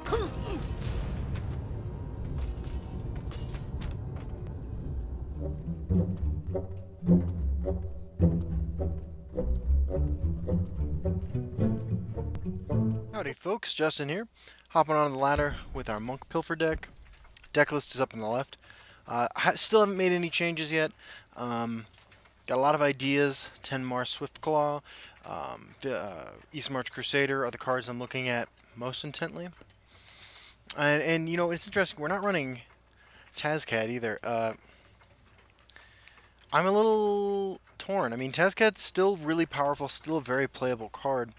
Howdy folks, Justin here, hopping on the ladder with our Monk Pilfer deck. Deck list is up on the left. Still haven't made any changes yet. Got a lot of ideas. 10 Mars Swiftclaw, East March Crusader are the cards I'm looking at most intently. And you know, it's interesting, we're not running Tazcad either. I'm a little torn. I mean, Tazcad's still really powerful, still a very playable card.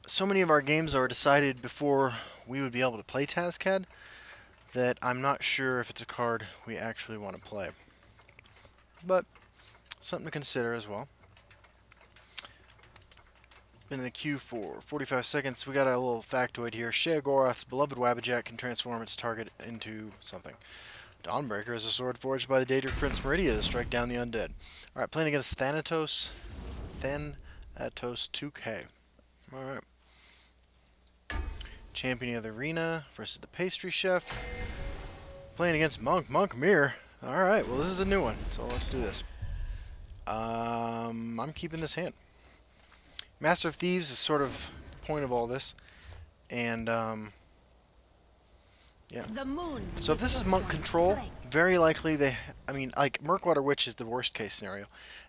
So many of our games are decided before we would be able to play Tazcad that I'm not sure if it's a card we actually want to play. But something to consider as well. Been in the queue for 45 seconds. We got a little factoid here. Sheogorath's beloved Wabbajack can transform its target into something. Dawnbreaker is a sword forged by the Daedric Prince Meridia to strike down the undead. Alright, playing against Thanatos 2K. Alright. Champion of the Arena versus the Pastry Chef. Playing against Monk Mirror. Alright, well this is a new one, so let's do this. I'm keeping this hand. Master of Thieves is sort of the point of all this. And, yeah. So if this is Monk control, very likely like, Murkwater Witch is the worst case scenario.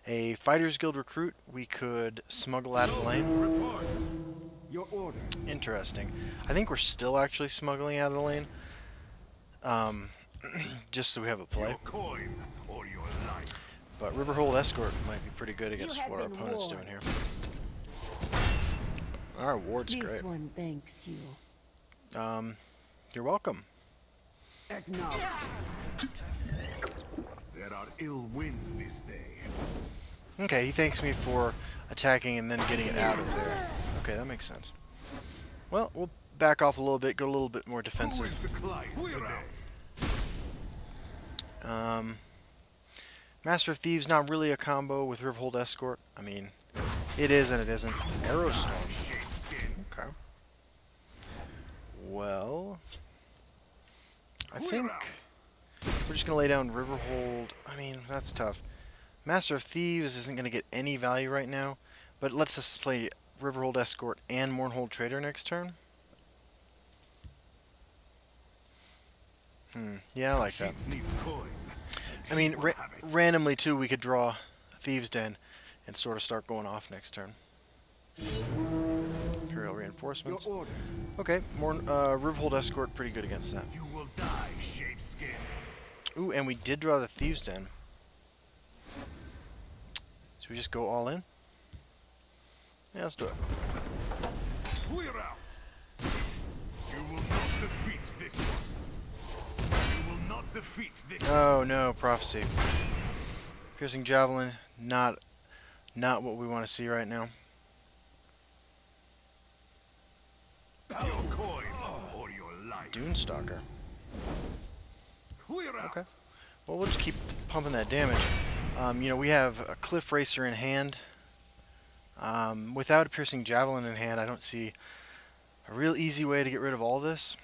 A Fighters Guild recruit we could smuggle out of the lane. Interesting. I think we're still actually smuggling out of the lane. Just so we have a play. But Riverhold Escort might be pretty good against what our opponent's doing here. Our ward's great. One thanks you. You're welcome. Acknowledge. There are ill winds this day. Okay, he thanks me for attacking and then getting it out of there. Okay, that makes sense. Well, we'll back off a little bit, go a little bit more defensive. Master of Thieves, not really a combo with Riverhold Escort. I mean, it is and it isn't. Arrowstorm. Okay. Well, I think we're just going to lay down Riverhold. I mean, that's tough. Master of Thieves isn't going to get any value right now, but let's just play Riverhold Escort and Mournhold Trader next turn. Yeah, I like that. I mean, randomly, too, we could draw Thieves' Den and sort of start going off next turn. Imperial Reinforcements. Okay, Riverhold Escort pretty good against that. Ooh, and we did draw the Thieves' Den. Should we just go all in? Yeah, let's do it. Clear out. You will not defeat this one. You will not defeat this one. Oh no, Prophecy. Piercing Javelin, not what we want to see right now. Your coin or your life. Dunestalker. Clear out. Okay. Well, we'll just keep pumping that damage. You know, we have a Cliff Racer in hand. Without a Piercing Javelin in hand, I don't see a real easy way to get rid of all this.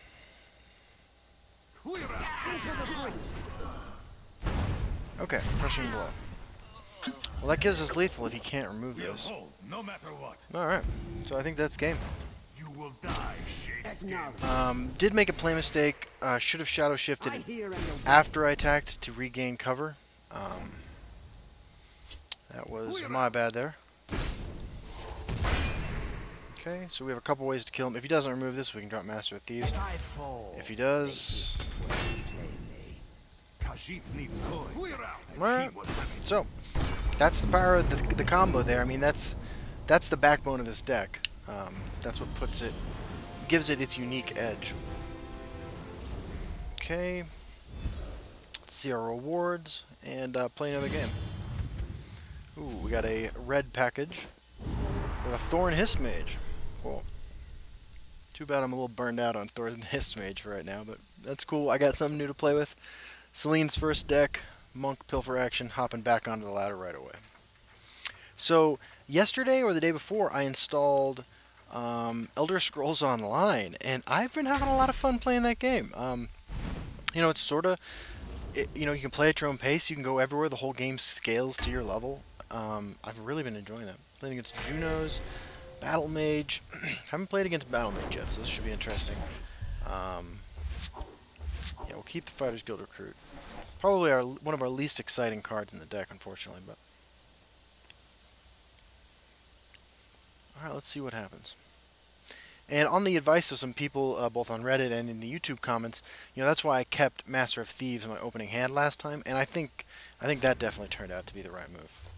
Clear out. Okay, Crushing Blow. Well, that gives us lethal if he can't remove this. No matter what. Alright, so I think that's game. You will die, Shakespeare. Did make a play mistake. Should have Shadow Shifted after I attacked to regain cover. That was my bad there. Okay, so we have a couple ways to kill him. If he doesn't remove this, we can drop Master of Thieves. If he does... Alright, so that's the power of the combo there. I mean, that's the backbone of this deck. That's what gives it its unique edge. Okay, let's see our rewards and play another game. Ooh, we got a red package with a Thorn Histmage. Cool. Too bad I'm a little burned out on Thorn Histmage for right now, but that's cool. I got something new to play with. Celine's first deck, Monk Pilfer action, hopping back onto the ladder right away. So, yesterday or the day before, I installed Elder Scrolls Online, and I've been having a lot of fun playing that game. You know, it's sort of, you know, you can play at your own pace. You can go everywhere. The whole game scales to your level. I've really been enjoying that. Playing against Junos, Battlemage. Haven't played against Battlemage yet, so this should be interesting. Yeah, we'll keep the Fighters Guild Recruit. Probably one of our least exciting cards in the deck, unfortunately. But all right, let's see what happens. And on the advice of some people, both on Reddit and in the YouTube comments, you know, that's why I kept Master of Thieves in my opening hand last time, and I think that definitely turned out to be the right move.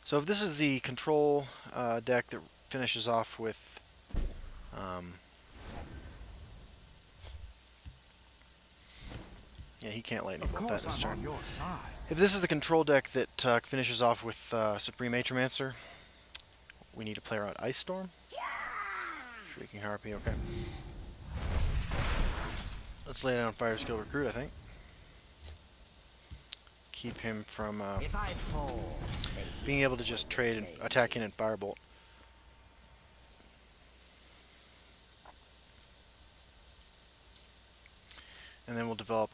So if this is the control deck that finishes off with yeah, he can't lightning bolt that this turn. If this is the control deck that finishes off with Supreme Atromancer, we need to play around Ice Storm. Shrieking Harpy, okay. Let's lay down Fire Skill Recruit, I think. Keep him from being able to just trade and attack in and Firebolt. And then we'll develop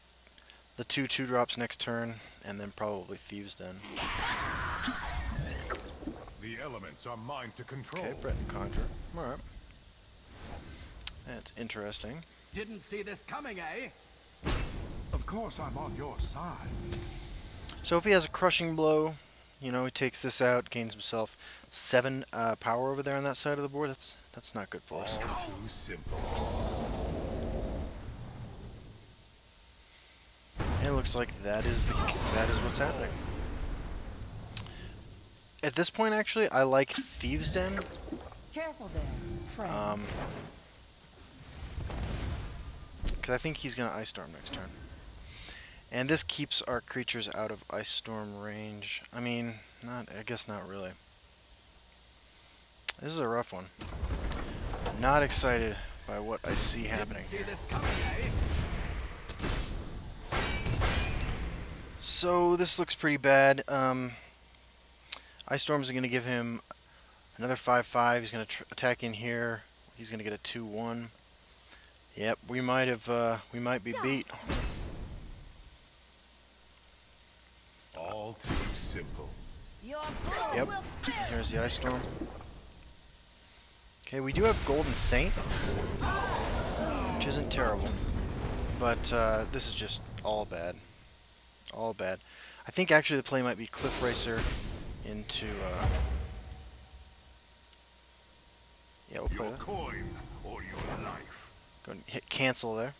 the 2/2 next turn, and then probably Thieves Den. The elements are mine to control. Okay, Breton Conjure. Alright. That's interesting. Didn't see this coming, eh? Of course I'm on your side. So if he has a Crushing Blow, you know, he takes this out, gains himself 7 power over there on that side of the board. That's not good for us. All too simple. And it looks like that is what's happening. At this point, actually, I like Thieves Den. Careful there, friend. Because I think he's going to Ice Storm next turn. And this keeps our creatures out of Ice Storm range. I mean, I guess not really. This is a rough one. Not excited by what I see happening. See this coming, eh? So this looks pretty bad. Ice Storm's going to give him another 5/5. He's going to attack in here. He's going to get a 2/1. Yep, we might be beat. All too simple. Yep. Here's the Ice Storm. Okay, we do have Golden Saint, which isn't terrible, but this is just all bad. All bad. I think actually the play might be Cliff Racer into yeah, we'll play Your that. coin or your life. Go and hit cancel there.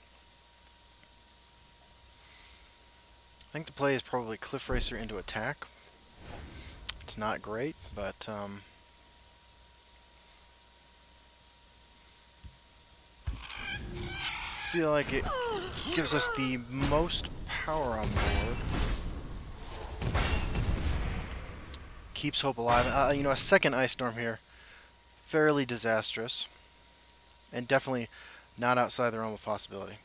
I think the play is probably Cliff Racer into attack. It's not great, but feel like it gives us the most power on board. Keeps hope alive. You know, a second Ice Storm here, fairly disastrous, and definitely not outside the realm of possibility.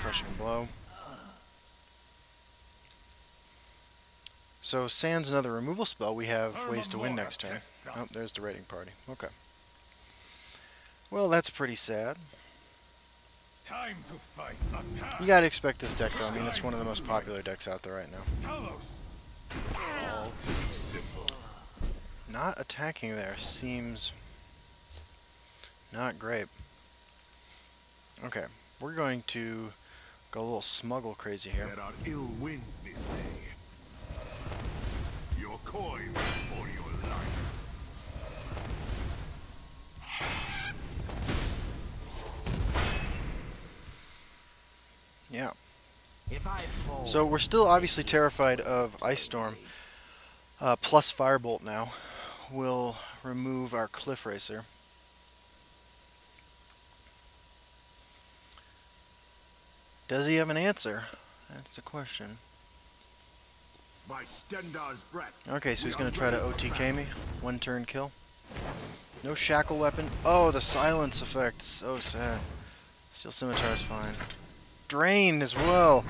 Crushing Blow. So sans another removal spell, we have ways to win next turn. Oh, there's the raiding party. Okay. Well, that's pretty sad. Time to fight. Attack. You gotta expect this deck, though. I mean, it's one of the most popular decks out there right now. Talos. All too simple. Not attacking there seems not great. Okay, we're going to go a little smuggle crazy here. There are ill winds this day. Your coin or your life. Yeah. If I fall, So we're still obviously terrified of Ice Storm. Plus Firebolt now will remove our Cliff Racer. Does he have an answer? That's the question. By Stendar's breath. Okay, so he's going to try to OTK me. 1 turn kill. No Shackle Weapon. Oh, the silence effect. So sad. Steel Scimitar's fine. Drain as well.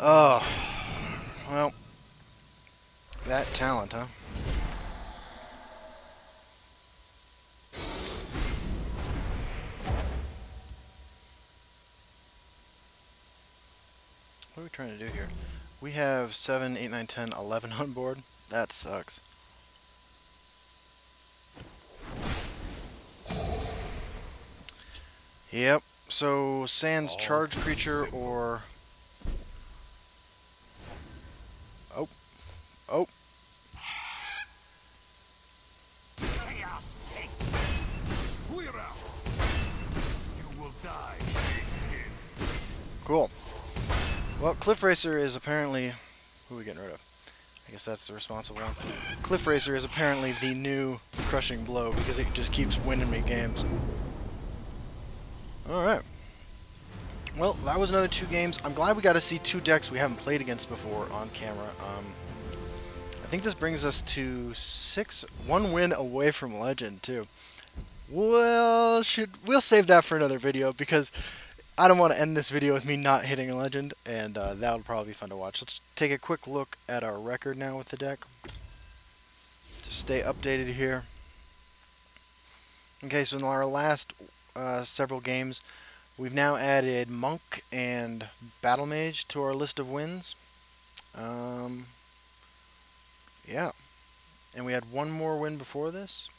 Oh. Well. that talent, huh? What are we trying to do here? We have 7, 8, 9, 10, 11 on board. That sucks. Yep. So, sans charge creature or... Oh. Oh. Chaos take. Clear out. You will die, Shadeskin. Cool. Well, Cliff Racer is apparently... Who are we getting rid of? I guess that's the responsible one. Cliff Racer is apparently the new crushing blow because it just keeps winning me games. Alright. Well, that was another 2 games. I'm glad we got to see 2 decks we haven't played against before on camera. I think this brings us to 6, 1 win away from Legend, too. Well, we'll save that for another video because I don't want to end this video with me not hitting a Legend, and that would probably be fun to watch. Let's take a quick look at our record now with the deck to stay updated here. Okay, so in our last several games, we've now added Monk and Battlemage to our list of wins. Yeah. And we had 1 more win before this.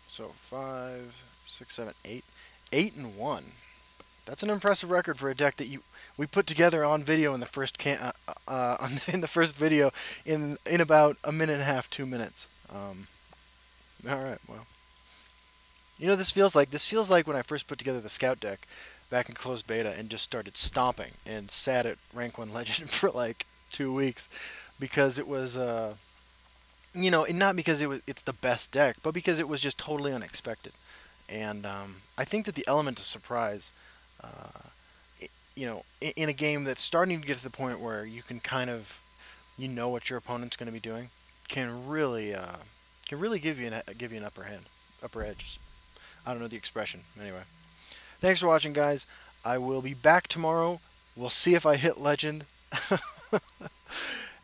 So 5, 6, 7, 8. 8-1. That's an impressive record for a deck that we put together on video in the first in the first video in about 1.5 minutes, 2 minutes. All right, well. You know, this feels like when I first put together the Scout deck back in closed beta and just started stomping and sat at rank 1 Legend for like 2 weeks because it was you know, not because it's the best deck, but because it was just totally unexpected. And I think that the element of surprise, you know, in a game that's starting to get to the point where you can kind of, you know what your opponent's going to be doing, can really give you an upper edge. I don't know the expression. Anyway, thanks for watching, guys. I will be back tomorrow. We'll see if I hit Legend.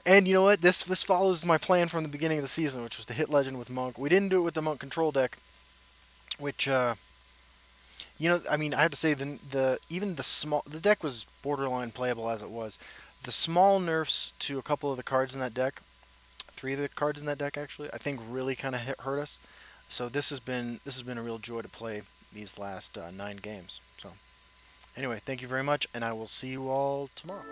And you know what? This follows my plan from the beginning of the season, which was to hit Legend with Monk. We didn't do it with the Monk control deck, which you know, I mean, I have to say the deck was borderline playable as it was. The small nerfs to a couple of the cards in that deck, 3 of the cards in that deck actually, I think really kind of hurt us. So this has been a real joy to play these last 9 games. So anyway, thank you very much, and I will see you all tomorrow.